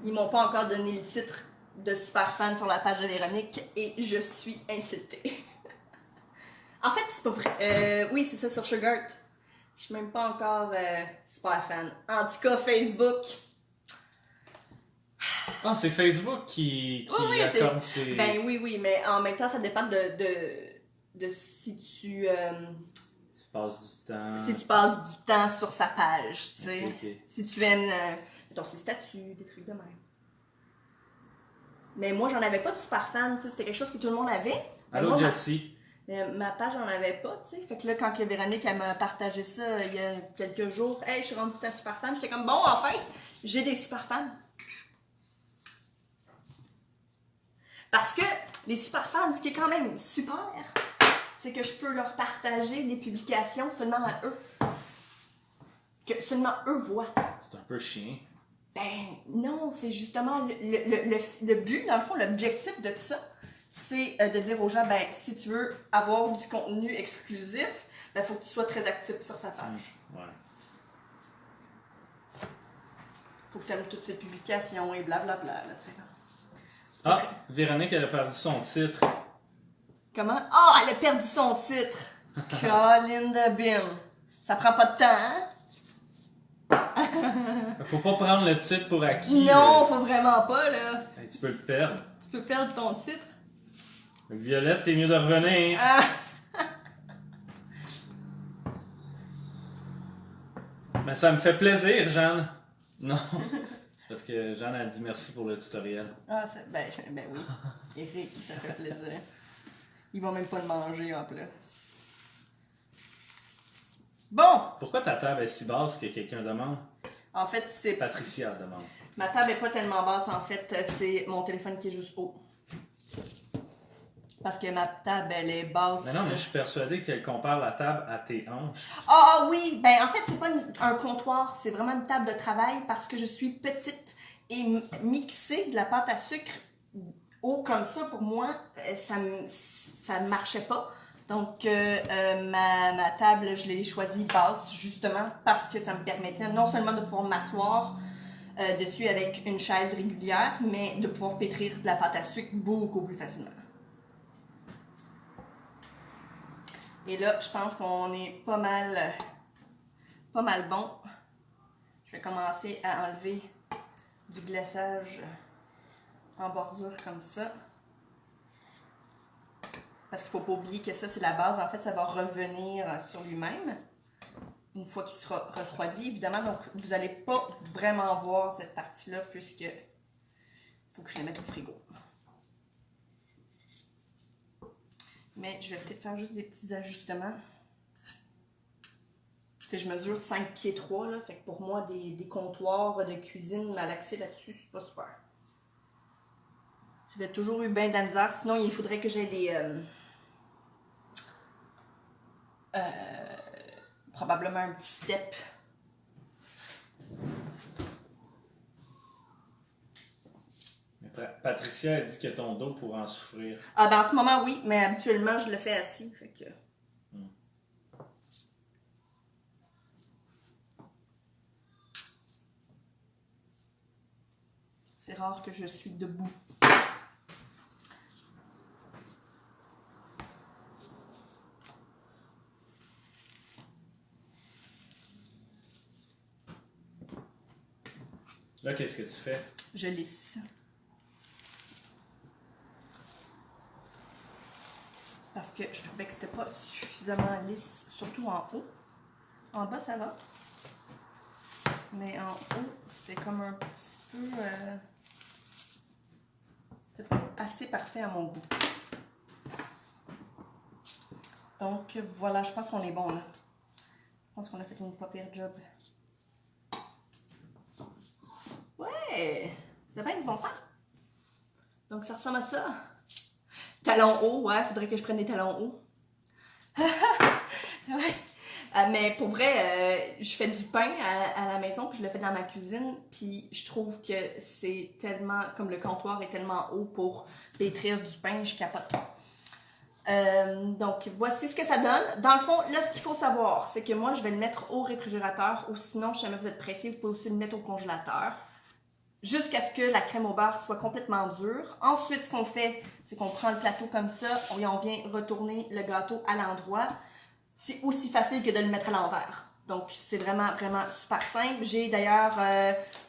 Ils m'ont pas encore donné le titre de super fan sur la page de Véronique et je suis insultée. En fait, c'est pas vrai. Oui, c'est ça sur Sugart. Je suis même pas encore super fan. En tout cas, Facebook. Ah, c'est Facebook qui Oui, accorde ses... Ben oui, mais en même temps, ça dépend de si tu... Tu passes du temps... si tu passes du temps sur sa page, tu sais. Ok. Si tu aimes, mettons, ses statuts, des trucs de même. Mais moi, j'en avais pas de super fan, tu sais. C'était quelque chose que tout le monde avait. Mais Allô, moi, Jessie. ma page, j'en avais pas, tu sais. Fait que là, quand que Véronique, elle m'a partagé ça il y a quelques jours, « Hey, je suis rendue ta super fan », j'étais comme « Bon, enfin, j'ai des super fans ». Parce que les super fans, ce qui est quand même super, c'est que je peux leur partager des publications seulement à eux. Que seulement eux voient. C'est un peu chiant. Ben non, c'est justement le but, dans le fond, l'objectif de tout ça, c'est de dire aux gens, ben si tu veux avoir du contenu exclusif, ben faut que tu sois très actif sur sa page. Ouais. Faut que tu aimes toutes ses publications et blablabla, là, tu sais. Ah, Véronique, elle a perdu son titre. Comment? Ah, elle a perdu son titre! Colin de Bin. Ça prend pas de temps, hein? Faut pas prendre le titre pour acquis. Non, faut vraiment pas, là. Tu peux le perdre. Tu peux perdre ton titre. Violette, t'es mieux de revenir. Ah! Mais ça me fait plaisir, Jeanne. Non. C'est parce que Jeanne a dit merci pour le tutoriel. Ah, ben oui. Eric, ça fait plaisir. Il va même pas le manger en plus. Bon! Pourquoi ta table est si basse que quelqu'un demande? En fait, c'est... Patricia demande. Ma table est pas tellement basse, en fait. C'est mon téléphone qui est juste haut. Parce que ma table, elle est basse. Mais non, mais je suis persuadé qu'elle compare la table à tes hanches. Ah oui! Ben en fait, c'est pas un comptoir. C'est vraiment une table de travail parce que je suis petite. Et mixer de la pâte à sucre haut comme ça, pour moi, ça marchait pas. Donc, ma table, je l'ai choisie basse, justement, parce que ça me permettait non seulement de pouvoir m'asseoir dessus avec une chaise régulière, mais de pouvoir pétrir de la pâte à sucre beaucoup plus facilement. Et là, je pense qu'on est pas mal bon. Je vais commencer à enlever du glaçage en bordure comme ça. Parce qu'il ne faut pas oublier que ça, c'est la base. En fait, ça va revenir sur lui-même une fois qu'il sera refroidi, évidemment. Donc, vous n'allez pas vraiment voir cette partie-là puisque il faut que je la mette au frigo. Mais je vais peut-être faire juste des petits ajustements. Parce que je mesure 5 pieds 3, là. Fait que pour moi, des comptoirs de cuisine malaxés là-dessus, c'est pas super. J'avais toujours eu bien de la misère. Sinon, il faudrait que j'aie des... probablement un petit step. Patricia a dit que ton dos pourrait en souffrir. Ah ben en ce moment oui, mais habituellement je le fais assis, fait que... C'est rare que je suis debout. Là, qu'est-ce que tu fais? Je lisse. Parce que je trouvais que c'était pas suffisamment lisse, surtout en haut. En bas, ça va. Mais en haut, c'était comme un petit peu... c'était pas assez parfait à mon goût. Donc, voilà, je pense qu'on est bon, là. Je pense qu'on a fait une pas pire job. Ouais! Ça va être bon ça? Donc, ça ressemble à ça. Talons hauts, ouais, faudrait que je prenne des talons hauts. Ouais. Mais pour vrai, je fais du pain à la maison, puis je le fais dans ma cuisine, puis je trouve que c'est tellement, comme le comptoir est tellement haut pour pétrir du pain, je capote. Donc, voici ce que ça donne. Dans le fond, là, ce qu'il faut savoir, c'est que moi, je vais le mettre au réfrigérateur, ou sinon, si jamais vous êtes pressé, vous pouvez aussi le mettre au congélateur, jusqu'à ce que la crème au beurre soit complètement dure. Ensuite, ce qu'on fait, c'est qu'on prend le plateau comme ça, et on vient retourner le gâteau à l'endroit. C'est aussi facile que de le mettre à l'envers. Donc, c'est vraiment, vraiment super simple. J'ai d'ailleurs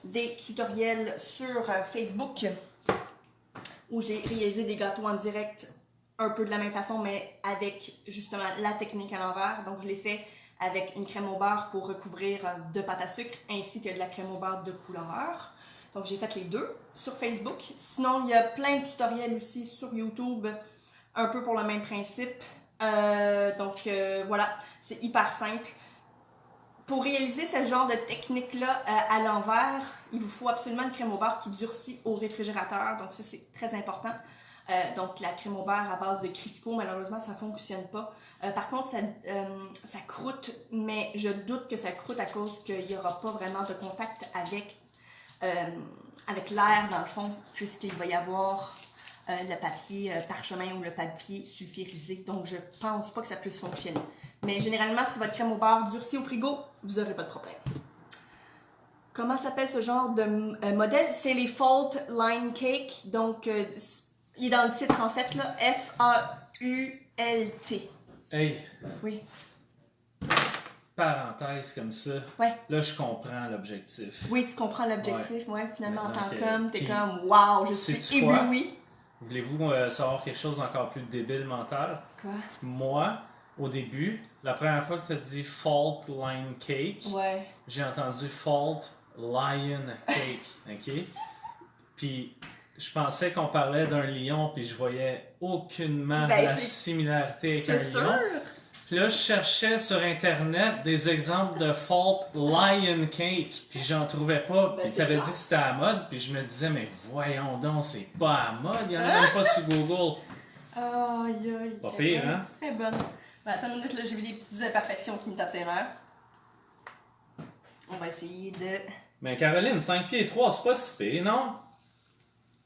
des tutoriels sur Facebook où j'ai réalisé des gâteaux en direct un peu de la même façon, mais avec justement la technique à l'envers. Donc, je l'ai fait avec une crème au beurre pour recouvrir de pâte à sucre ainsi que de la crème au beurre de couleur. Donc, j'ai fait les deux sur Facebook. Sinon, il y a plein de tutoriels aussi sur YouTube, un peu pour le même principe. Voilà, c'est hyper simple. Pour réaliser ce genre de technique-là à l'envers, il vous faut absolument une crème au beurre qui durcit au réfrigérateur. Donc ça, c'est très important. Donc la crème au beurre à base de Crisco, malheureusement, ça ne fonctionne pas. Par contre, ça croûte, mais je doute que ça croûte à cause qu'il n'y aura pas vraiment de contact avec l'air, dans le fond, puisqu'il va y avoir le papier parchemin ou le papier sulfurisé. Donc, je pense pas que ça puisse fonctionner. Mais généralement, si votre crème au beurre durcit au frigo, vous n'aurez pas de problème. Comment s'appelle ce genre de modèle? C'est les Fault Line Cake. Donc, il est dans le titre, en fait, là. F-A-U-L-T. Hey! Oui. Parenthèse comme ça. Ouais. Là, je comprends l'objectif. Oui, tu comprends l'objectif. Ouais. Finalement, en tant Donc, qu'homme, t'es comme, wow, je suis éblouie. Voulez-vous savoir quelque chose d'encore plus débile mental? Quoi? Moi, au début, la première fois que tu as dit Fault Line Cake, ouais. J'ai entendu Fault Lion Cake, ok? Puis je pensais qu'on parlait d'un lion, puis je voyais aucunement la similarité avec un lion. Puis là, je cherchais sur Internet des exemples de Fault Lion Cake, puis j'en trouvais pas. Puis t'avais dit que c'était à la mode, puis je me disais, mais voyons donc, c'est pas à la mode, il y en a même pas sur Google. Aïe, aïe. Pas pire, hein? Très bonne. Ben, attends une minute, là, j'ai vu des petites imperfections qui me tapent ses nerfs. On va essayer de... Mais Caroline, 5 pieds et 3, c'est pas si pire, non?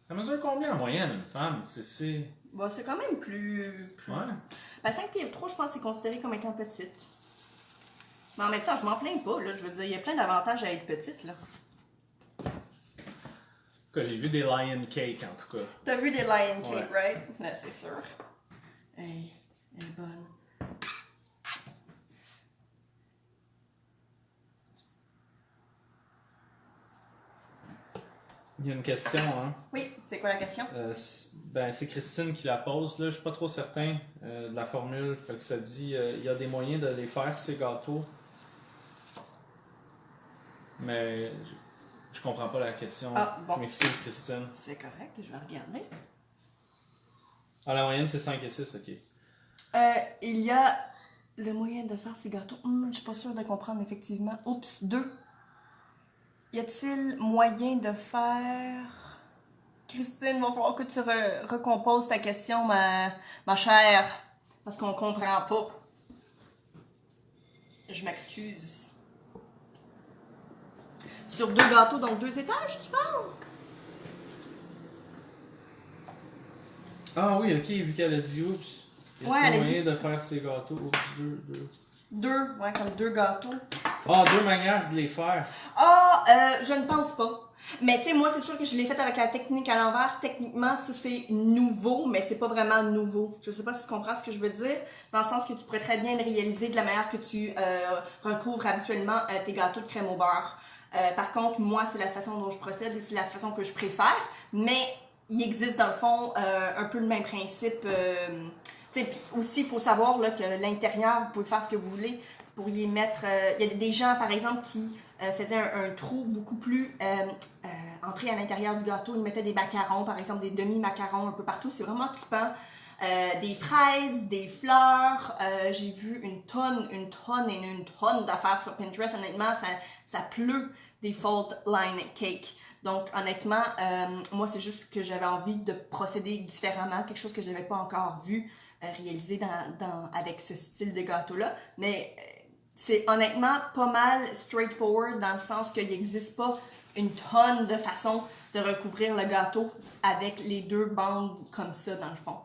Ça mesure combien en moyenne, une femme? Bon, c'est quand même plus... Ouais. Ben, 5 pieds et 3, je pense que c'est considéré comme étant petite. Mais en même temps, je m'en plains pas, là. Je veux dire, il y a plein d'avantages à être petite, là. J'ai vu des lion cake, en tout cas. T'as vu des lion cake, right? Ouais, c'est sûr. Hey, elle est bonne. Il y a une question, hein? Oui, c'est quoi la question? C'est Christine qui la pose, là. Je suis pas trop certain de la formule. Fait que ça dit, il y a des moyens de les faire, ces gâteaux. Mais je comprends pas la question. Ah, bon. Je m'excuse, Christine. C'est correct, je vais regarder. Ah, la moyenne, c'est 5 et 6, ok. Il y a le moyen de faire ces gâteaux. Je suis pas sûre de comprendre, effectivement. Oups, 2. Y a-t-il moyen de faire... Christine, il va falloir que tu recomposes ta question, ma chère. Parce qu'on comprend pas. Je m'excuse. Sur 2 gâteaux, donc 2 étages, tu parles? Ah oui, ok, vu qu'elle a dit oups. Y a-t-il moyen de faire ces gâteaux? Oups, 2, ouais, comme 2 gâteaux. Ah, 2 manières de les faire. Ah, je ne pense pas. Mais tu sais, moi, c'est sûr que je l'ai fait avec la technique à l'envers. Techniquement, ça, c'est nouveau, mais c'est pas vraiment nouveau. Je sais pas si tu comprends ce que je veux dire, dans le sens que tu pourrais très bien le réaliser de la manière que tu recouvres habituellement tes gâteaux de crème au beurre. Par contre, moi, c'est la façon dont je procède et c'est la façon que je préfère, mais il existe dans le fond un peu le même principe. Puis aussi, il faut savoir là, que l'intérieur, vous pouvez faire ce que vous voulez. Vous pourriez mettre... Il y a des gens, par exemple, qui faisaient un trou beaucoup plus entré à l'intérieur du gâteau. Ils mettaient des macarons, par exemple, des demi-macarons un peu partout. C'est vraiment trippant. Des fraises, des fleurs. J'ai vu une tonne d'affaires sur Pinterest. Honnêtement, ça pleut des fault line cake. Donc, honnêtement, moi, c'est juste que j'avais envie de procéder différemment, quelque chose que je n'avais pas encore vu réalisé avec ce style de gâteau-là. Mais c'est honnêtement pas mal straightforward dans le sens qu'il n'existe pas une tonne de façons de recouvrir le gâteau avec les 2 bandes comme ça, dans le fond.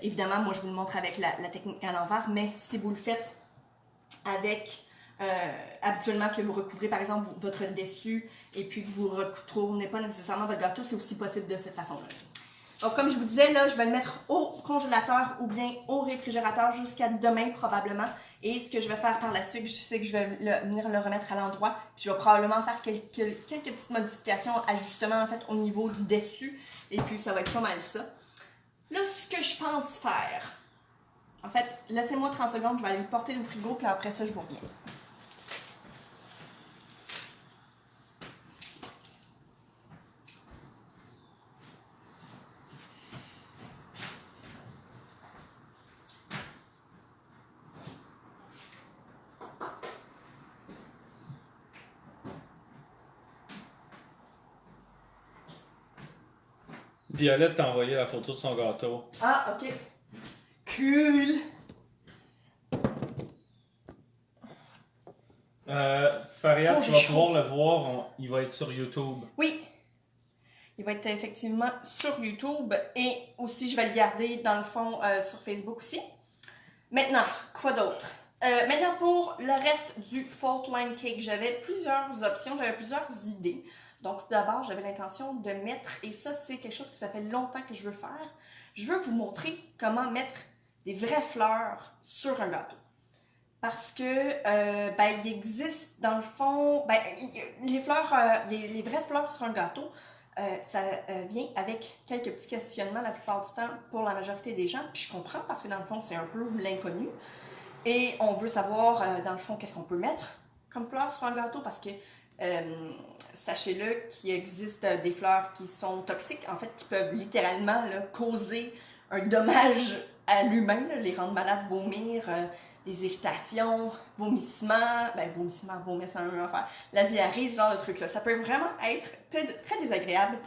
Évidemment, moi, je vous le montre avec la technique à l'envers, mais si vous le faites avec... habituellement que vous recouvrez par exemple votre dessus et puis que vous ne retournez pas nécessairement votre gâteau, c'est aussi possible de cette façon-là. Donc comme je vous disais, là, je vais le mettre au congélateur ou bien au réfrigérateur jusqu'à demain probablement. Et ce que je vais faire par la suite, c'est que je vais venir le remettre à l'endroit. Je vais probablement faire quelques petites modifications, ajustements en fait au niveau du dessus. Et puis ça va être pas mal ça. Là, ce que je pense faire, en fait, laissez-moi 30 secondes, je vais aller le porter au frigo, puis après ça, je vous reviens. Violette t'a envoyé la photo de son gâteau. Ah, ok. Cool! Faria, tu vas pouvoir le voir, il va être sur YouTube. Oui! Il va être effectivement sur YouTube et aussi je vais le garder dans le fond sur Facebook aussi. Maintenant, quoi d'autre? Maintenant pour le reste du Fault Line Cake, j'avais plusieurs options, j'avais plusieurs idées. Donc tout d'abord, j'avais l'intention de mettre, et ça c'est quelque chose que ça fait longtemps que je veux faire, je veux vous montrer comment mettre des vraies fleurs sur un gâteau. Parce que, il existe dans le fond, les fleurs, les vraies fleurs sur un gâteau, ça vient avec quelques petits questionnements la plupart du temps pour la majorité des gens. Puis je comprends parce que dans le fond, c'est un peu l'inconnu. Et on veut savoir, dans le fond, qu'est-ce qu'on peut mettre comme fleurs sur un gâteau parce que, sachez-le, qu'il existe des fleurs qui sont toxiques, en fait, qui peuvent littéralement là, causer un dommage à l'humain, les rendre malades, vomir, des irritations, vomissements, vomir, c'est la même affaire, la diarrhée, ce genre de trucs-là. Ça peut vraiment être très, très désagréable.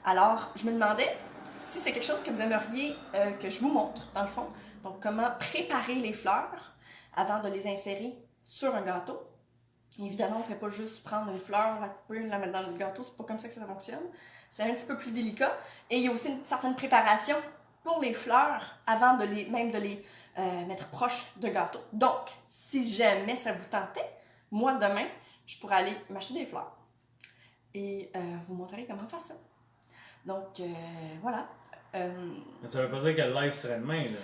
Alors, je me demandais si c'est quelque chose que vous aimeriez que je vous montre, dans le fond. Donc, comment préparer les fleurs avant de les insérer sur un gâteau. Évidemment, on ne fait pas juste prendre une fleur, la couper, la mettre dans le gâteau, c'est pas comme ça que ça fonctionne. C'est un petit peu plus délicat. Et il y a aussi une certaine préparation pour les fleurs avant de les mettre proches de gâteau. Donc, si jamais ça vous tentait, moi demain, je pourrais aller m'acheter des fleurs et vous montrer comment faire ça. Donc, voilà. Ça veut pas dire que le live serait demain, là.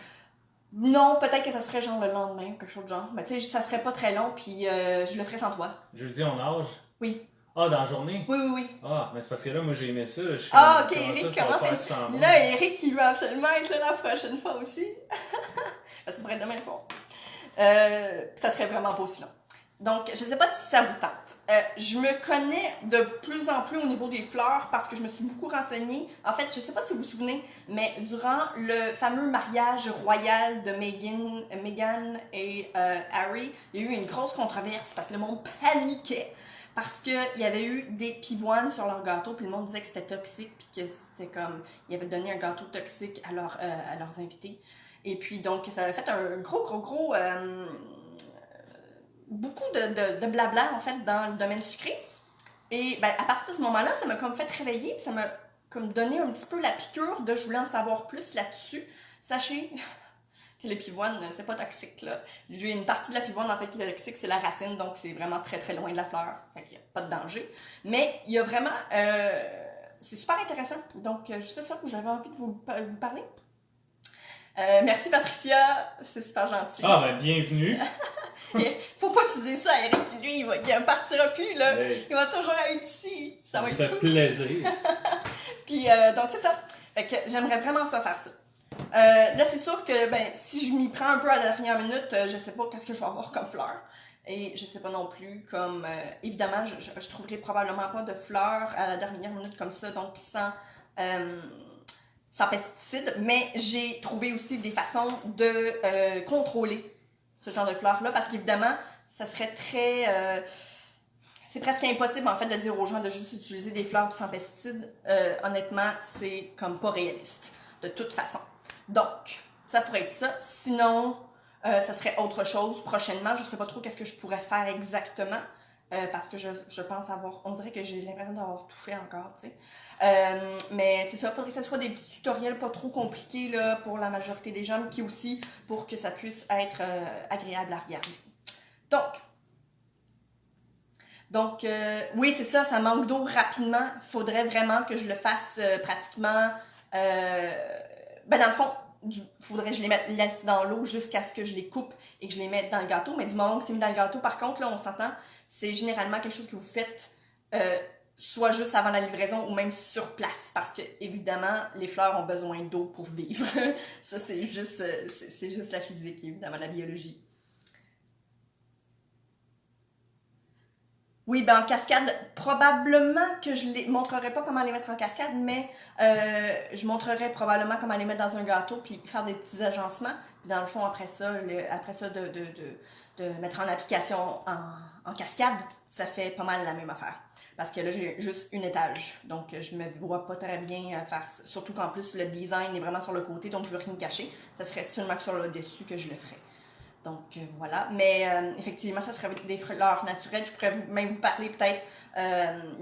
Non, peut-être que ça serait genre le lendemain ou quelque chose de genre. Mais tu sais, ça serait pas très long, puis je le ferais sans toi. Jeudi, on nage? Oui. Ah, dans la journée? Oui. Ah, mais c'est parce que là, moi, j'ai aimé ça. Ok, Eric, comment c'est... Là, Eric, il veut absolument être là la prochaine fois aussi. Ça pourrait être demain soir. Ça serait vraiment pas aussi long. Donc, je sais pas si ça vous tente. Je me connais de plus en plus au niveau des fleurs parce que je me suis beaucoup renseignée. En fait, je sais pas si vous vous souvenez, mais durant le fameux mariage royal de Meghan et Harry, il y a eu une grosse controverse parce que le monde paniquait parce qu'il y avait eu des pivoines sur leur gâteau, puis le monde disait que c'était toxique, puis que c'était comme... Ils avaient donné un gâteau toxique à leurs invités. Et puis, donc, ça avait fait un gros beaucoup de blabla, en fait, dans le domaine sucré. Et ben, à partir de ce moment-là, ça m'a comme fait réveiller, puis ça m'a comme donné un petit peu la piqûre de je voulais en savoir plus là-dessus. Sachez que les pivoines, c'est pas toxique, là. J'ai une partie de la pivoine, en fait, qui est toxique, c'est la racine, donc c'est vraiment très très loin de la fleur. Fait qu'il n'y a pas de danger. Mais il y a vraiment... c'est super intéressant. Donc, c'est ça que j'avais envie de vous parler. Merci Patricia, c'est super gentil. Ah, ben bienvenue. Faut pas utiliser ça, Eric. Lui, il partira plus, là. Oui. Il va toujours être ici. Ça va être fait plaisir. Puis, donc, c'est ça. Fait que j'aimerais vraiment ça faire ça. Là, c'est sûr que, ben, si je m'y prends un peu à la dernière minute, je sais pas qu'est-ce que je vais avoir comme fleurs. Et je sais pas non plus, comme, évidemment, je trouverai probablement pas de fleurs à la dernière minute comme ça, donc sans pesticides, mais j'ai trouvé aussi des façons de contrôler ce genre de fleurs-là, parce qu'évidemment, ça serait très... c'est presque impossible, en fait, de dire aux gens de juste utiliser des fleurs sans pesticides. Honnêtement, c'est comme pas réaliste, de toute façon. Donc, ça pourrait être ça. Sinon, ça serait autre chose prochainement. Je sais pas trop qu'est-ce que je pourrais faire exactement, parce que je pense avoir... On dirait que j'ai l'impression d'avoir tout fait encore, tu sais. Mais c'est ça, il faudrait que ce soit des petits tutoriels pas trop compliqués là, pour la majorité des gens, qui aussi pour que ça puisse être agréable à regarder. Donc oui, c'est ça, ça manque d'eau rapidement. Il faudrait vraiment que je le fasse pratiquement... ben dans le fond, il faudrait que je les laisse dans l'eau jusqu'à ce que je les coupe et que je les mette dans le gâteau. Mais du moment que c'est mis dans le gâteau, par contre, là, on s'entend, c'est généralement quelque chose que vous faites... soit juste avant la livraison ou même sur place, parce que évidemment les fleurs ont besoin d'eau pour vivre. Ça c'est juste la physique, évidemment, la biologie. Oui, ben en cascade, probablement que je les montrerai pas comment les mettre en cascade, mais je montrerai probablement comment les mettre dans un gâteau puis faire des petits agencements. Puis dans le fond, après ça, de mettre en application en cascade, ça fait pas mal la même affaire. Parce que là, j'ai juste une étage. Donc, je me vois pas très bien faire ça. Surtout qu'en plus, le design est vraiment sur le côté, donc je veux rien cacher. Ça serait seulement que sur le dessus que je le ferais. Donc, voilà. Mais effectivement, ça serait des fleurs naturelles. Je pourrais même vous parler peut-être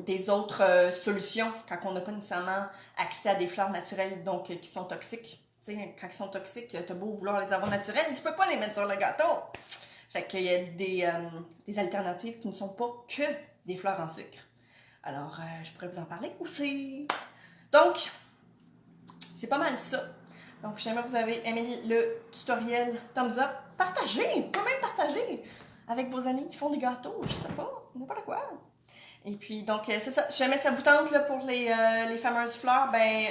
des autres solutions quand on n'a pas nécessairement accès à des fleurs naturelles donc qui sont toxiques. Tu sais, quand ils sont toxiques, t'as beau vouloir les avoir naturelles, tu peux pas les mettre sur le gâteau. Fait qu'il y a des alternatives qui ne sont pas que des fleurs en sucre. Alors, je pourrais vous en parler aussi. Donc, c'est pas mal ça. Donc, si jamais vous avez aimé le tutoriel, thumbs up, partagez, vous pouvez même partager avec vos amis qui font des gâteaux, je sais pas, n'importe quoi. Et puis, donc, c'est ça. Si jamais ça vous tente là, pour les fameuses fleurs, ben,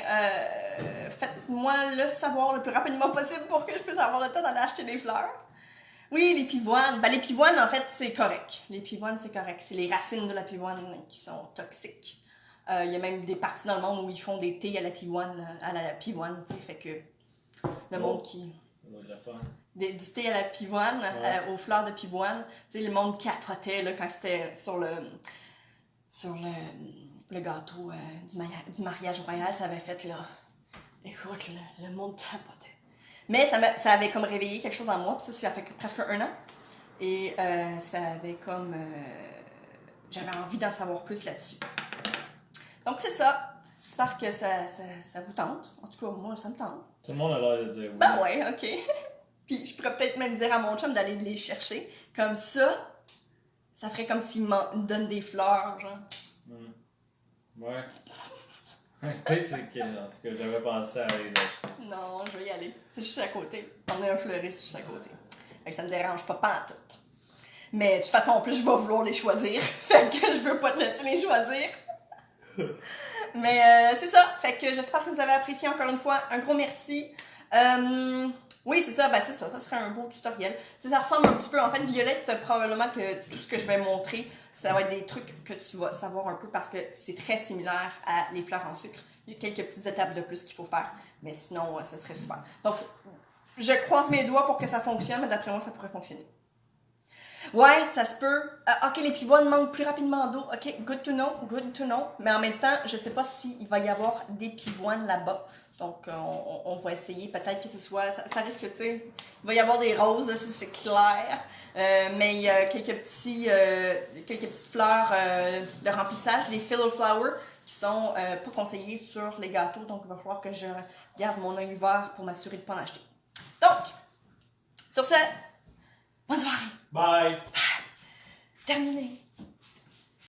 faites-moi le savoir le plus rapidement possible pour que je puisse avoir le temps d'aller acheter des fleurs. Oui, les pivoines. Ben, les pivoines, en fait, c'est correct. Les pivoines, c'est correct. C'est les racines de la pivoine qui sont toxiques. Il y a même des parties dans le monde où ils font des thés à la pivoine, tu sais, fait que le monde qui... du thé à la pivoine, aux fleurs de pivoine, tu sais, le monde capotait là, quand c'était sur le gâteau du mariage royal, ça avait fait, là... Écoute, le monde capotait. Mais ça avait comme réveillé quelque chose en moi, puis ça fait presque 1 an. Et ça avait comme... j'avais envie d'en savoir plus là-dessus. Donc c'est ça. J'espère que ça vous tente. En tout cas, moi, ça me tente. Tout le monde a l'air de dire oui. Ben ouais, ok. Puis je pourrais peut-être même dire à mon chum d'aller les chercher. Comme ça ferait comme s'il me donne des fleurs, genre. Ouais. Oui, c'est que, en tout cas, j'avais pensé à les acheter. Non, je vais y aller. C'est juste à côté. On a un fleuriste juste à côté. Fait que ça me dérange pas pantoute. Mais de toute façon, en plus, je vais vouloir les choisir. Fait que je veux pas te laisser les choisir. Mais c'est ça. Fait que j'espère que vous avez apprécié encore une fois. Un gros merci. Oui, c'est ça. Ben, c'est ça. Ça serait un beau tutoriel. Tu sais, ça ressemble un petit peu. En fait, Violette, probablement que tout ce que je vais montrer, ça va être des trucs que tu vas savoir un peu parce que c'est très similaire à les fleurs en sucre. Il y a quelques petites étapes de plus qu'il faut faire. Mais sinon, ça serait super. Donc, je croise mes doigts pour que ça fonctionne, mais d'après moi, ça pourrait fonctionner. Ouais, ça se peut. Ok, les pivoines manquent plus rapidement d'eau. Ok, good to know, good to know. Mais en même temps, je sais pas s'il va y avoir des pivoines là-bas. Donc, on va essayer. Peut-être que ce soit. Ça risque, tu sais. Il va y avoir des roses, ça c'est clair. Mais il y a quelques petites fleurs de remplissage, des filler flowers, qui sont pas conseillées sur les gâteaux. Donc, il va falloir que je garde mon œil ouvert pour m'assurer de ne pas en acheter. Donc, sur ce, bonne soirée. Bye. Terminé.